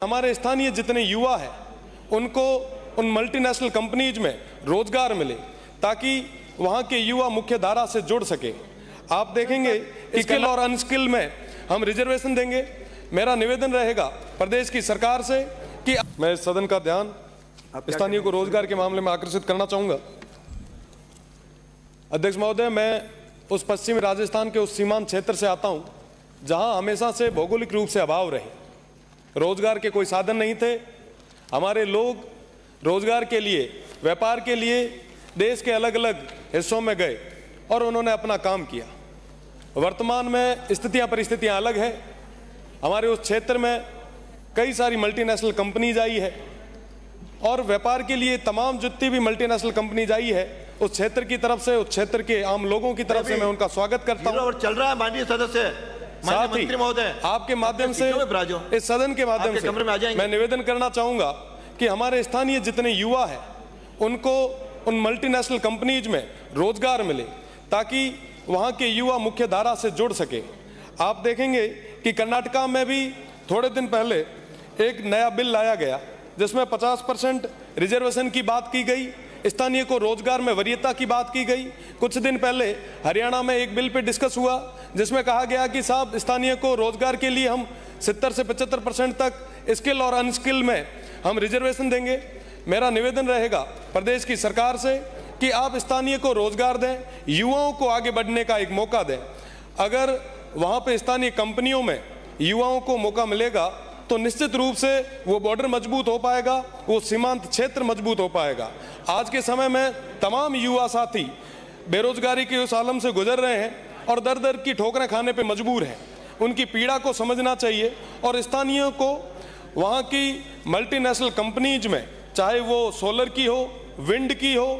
हमारे स्थानीय जितने युवा हैं उनको उन मल्टीनेशनल कंपनीज में रोजगार मिले ताकि वहां के युवा मुख्य धारा से जुड़ सके। आप देखेंगे स्किल और अनस्किल में हम रिजर्वेशन देंगे। मेरा निवेदन रहेगा प्रदेश की सरकार से कि मैं इस सदन का ध्यान स्थानीय को रोजगार के मामले में आकर्षित करना चाहूंगा। अध्यक्ष महोदय, मैं उस पश्चिमी राजस्थान के उस सीमांत क्षेत्र से आता हूं जहां हमेशा से भौगोलिक रूप से अभाव रहे, रोजगार के कोई साधन नहीं थे। हमारे लोग रोजगार के लिए, व्यापार के लिए देश के अलग अलग हिस्सों में गए और उन्होंने अपना काम किया। वर्तमान में स्थितियां परिस्थितियां अलग है। हमारे उस क्षेत्र में कई सारी मल्टीनेशनल कंपनीज आई है और व्यापार के लिए तमाम जितनी भी मल्टीनेशनल कंपनीज आई है उस क्षेत्र की तरफ से, उस क्षेत्र के आम लोगों की तरफ से मैं उनका स्वागत करता हूं। चल रहा है माननीय सदस्य, साथ ही आपके माध्यम से, इस सदन के माध्यम से मैं निवेदन करना चाहूंगा कि हमारे स्थानीय जितने युवा हैं उनको उन मल्टीनेशनल कंपनीज में रोजगार मिले ताकि वहां के युवा मुख्य धारा से जुड़ सके। आप देखेंगे कि कर्नाटका में भी थोड़े दिन पहले एक नया बिल लाया गया जिसमें 50% रिजर्वेशन की बात की गई, स्थानीय को रोजगार में वरीयता की बात की गई। कुछ दिन पहले हरियाणा में एक बिल पे डिस्कस हुआ जिसमें कहा गया कि साहब स्थानीय को रोजगार के लिए हम 70 से 75% तक स्किल और अनस्किल में हम रिजर्वेशन देंगे। मेरा निवेदन रहेगा प्रदेश की सरकार से कि आप स्थानीय को रोजगार दें, युवाओं को आगे बढ़ने का एक मौका दें। अगर वहाँ पे स्थानीय कंपनियों में युवाओं को मौका मिलेगा तो निश्चित रूप से वो बॉर्डर मजबूत हो पाएगा, वो सीमांत क्षेत्र मजबूत हो पाएगा। आज के समय में तमाम युवा साथी बेरोजगारी के उस आलम से गुजर रहे हैं और दर दर की ठोकरें खाने पे मजबूर हैं। उनकी पीड़ा को समझना चाहिए और स्थानीयों को वहाँ की मल्टीनेशनल कंपनीज में, चाहे वो सोलर की हो, विंड की हो,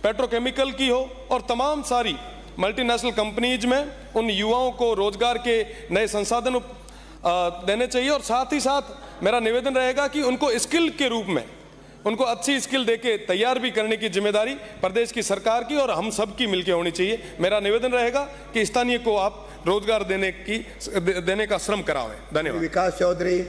पेट्रोकेमिकल की हो और तमाम सारी मल्टीनेशनल कंपनीज में उन युवाओं को रोजगार के नए संसाधन देने चाहिए। और साथ ही साथ मेरा निवेदन रहेगा कि उनको स्किल के रूप में उनको अच्छी स्किल देके तैयार भी करने की जिम्मेदारी प्रदेश की सरकार की और हम सब की मिलकर होनी चाहिए। मेरा निवेदन रहेगा कि स्थानीय को आप रोजगार देने का श्रम करावें। धन्यवाद। विकास चौधरी।